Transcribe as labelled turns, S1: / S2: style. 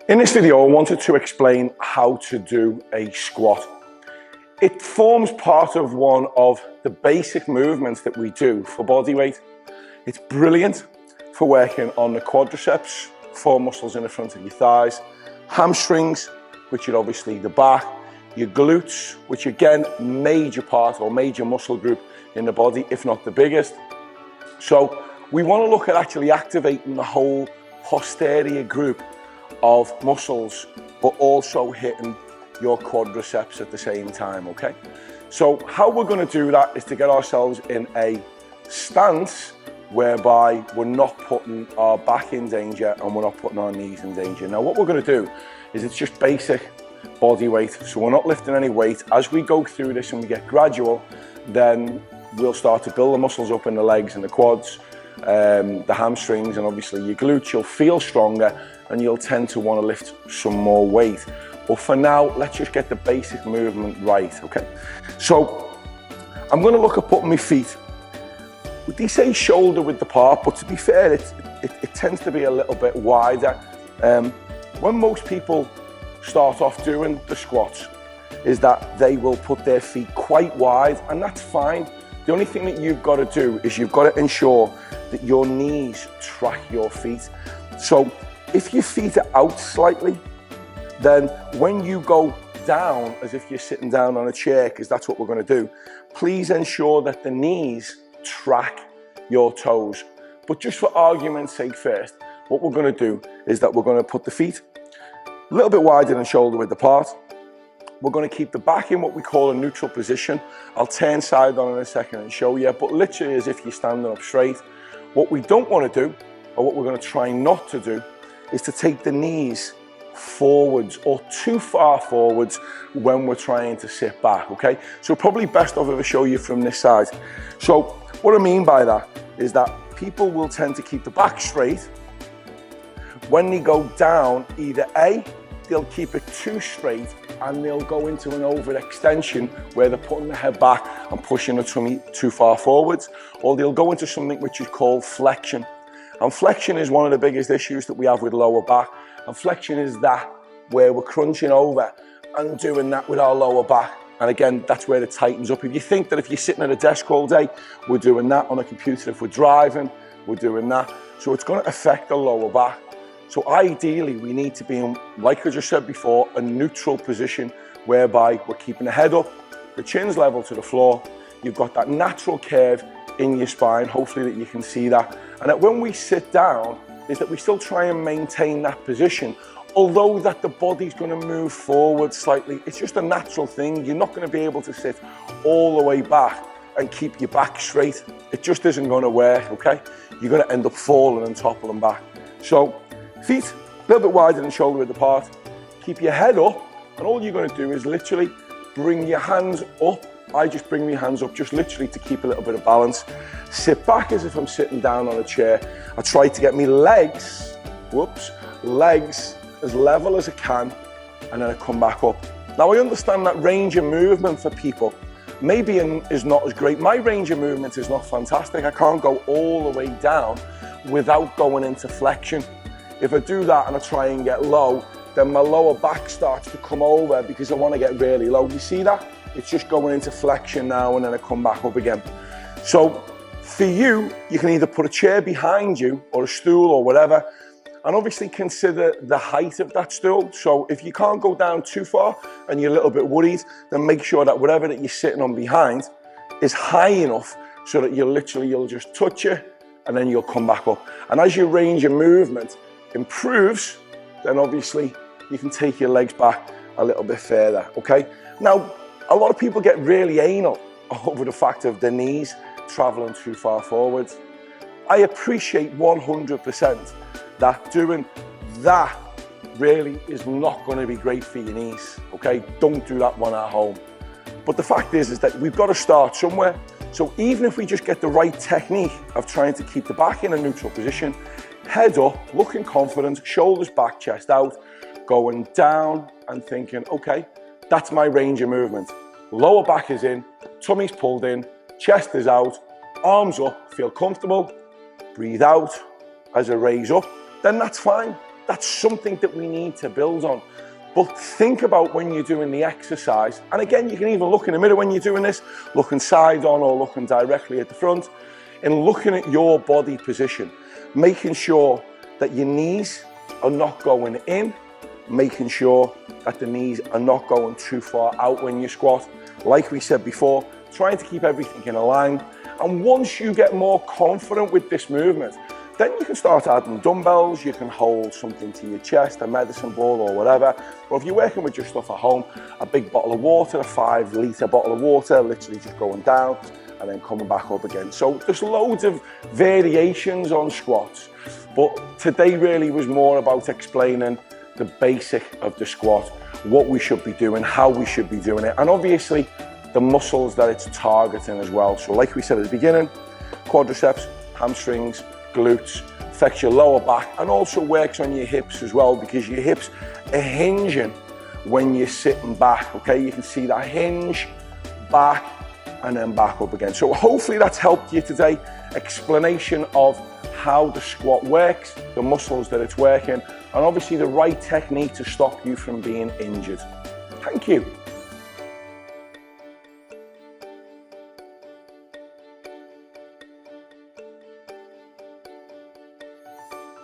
S1: In this video, I wanted to explain how to do a squat. It forms part of one of the basic movements that we do for body weight. It's brilliant for working on the quadriceps, four muscles in the front of your thighs, hamstrings, which are obviously the back, your glutes, which again, major part or major muscle group in the body, if not the biggest. So we want to look at actually activating the whole posterior group of muscles, but also hitting your quadriceps at the same time, okay? So how we're going to do that is to get ourselves in a stance whereby we're not putting our back in danger and we're not putting our knees in danger. Now what we're going to do is it's just basic body weight, so we're not lifting any weight. As we go through this and we get gradual, then we'll start to build the muscles up in the legs and the quads, the hamstrings, and obviously your glutes. You'll feel stronger and you'll tend to want to lift some more weight. But for now, let's just get the basic movement right, okay? So I'm going to look at putting my feet, they say shoulder width apart, but to be fair, it tends to be a little bit wider. When most people start off doing the squats, is that they will put their feet quite wide, and that's fine. The only thing that you've got to do is you've got to ensure that your knees track your feet. So if your feet are out slightly, then when you go down, as if you're sitting down on a chair, because that's what we're going to do, please ensure that the knees track your toes. But just for argument's sake first, what we're going to do is that we're going to put the feet a little bit wider than shoulder width apart. We're going to keep the back in what we call a neutral position. I'll turn side on in a second and show you, but literally as if you're standing up straight. What we don't want to do, or what we're going to try not to do, is to take the knees forwards or too far forwards when we're trying to sit back, okay? So probably best I'll ever show you from this side. So what I mean by that is that people will tend to keep the back straight. When they go down, either A, they'll keep it too straight and they'll go into an overextension where they're putting the head back and pushing the tummy too far forwards, or they'll go into something which is called flexion. And flexion is one of the biggest issues that we have with lower back. And flexion is that where we're crunching over and doing that with our lower back. And again, that's where it tightens up. If you think that if you're sitting at a desk all day, we're doing that. On a computer, if we're driving, we're doing that. So it's going to affect the lower back. So ideally, we need to be in, like I just said before, a neutral position whereby we're keeping the head up, the chin's level to the floor. You've got that natural curve in your spine, hopefully that you can see that. And that when we sit down, is that we still try and maintain that position, although that the body's going to move forward slightly. It's just a natural thing. You're not going to be able to sit all the way back and keep your back straight. It just isn't going to work, okay? You're going to end up falling and toppling back. So feet a little bit wider than shoulder width apart. Keep your head up, and all you're going to do is literally bring your hands up. I just bring my hands up just literally to keep a little bit of balance. Sit back as if I'm sitting down on a chair. I try to get my legs as level as I can, and then I come back up. Now I understand that range of movement for people maybe is not as great. My range of movement is not fantastic. I can't go all the way down without going into flexion. If I do that and I try and get low, then my lower back starts to come over because I want to get really low. You see that? It's just going into flexion now, and then I come back up again. So for you, you can either put a chair behind you or a stool or whatever, and obviously consider the height of that stool. So if you can't go down too far and you're a little bit worried, then make sure that whatever that you're sitting on behind is high enough so that you'll just touch it and then you'll come back up. And as your range of movement improves, then obviously you can take your legs back a little bit further, okay? Now, a lot of people get really anal over the fact of the knees traveling too far forwards. I appreciate 100% that doing that really is not going to be great for your knees, okay? Don't do that one at home. But the fact is that we've got to start somewhere. So even if we just get the right technique of trying to keep the back in a neutral position, head up, looking confident, shoulders back, chest out, going down and thinking, okay, that's my range of movement. Lower back is in, tummy's pulled in, chest is out, arms up, feel comfortable, breathe out as I raise up, then that's fine. that's something that we need to build on. But think about when you're doing the exercise, and again, you can even look in the mirror when you're doing this, looking side on or looking directly at the front, and looking at your body position, making sure that your knees are not going in, making sure that the knees are not going too far out when you squat. Like we said before, trying to keep everything in a line. And once you get more confident with this movement, then you can start adding dumbbells, you can hold something to your chest, a medicine ball or whatever. Or if you're working with your stuff at home, a big bottle of water, a 5-litre bottle of water, literally just going down and then coming back up again. So there's loads of variations on squats, but today really was more about explaining the basic of the squat, what we should be doing, how we should be doing it, and obviously the muscles that it's targeting as well. So like we said at the beginning, quadriceps, hamstrings, glutes, affects your lower back and also works on your hips as well, because your hips are hinging when you're sitting back, okay? You can see that hinge, back, and then back up again. So hopefully that's helped you today. Explanation of how the squat works, the muscles that it's working, and obviously the right technique to stop you from being injured. Thank you.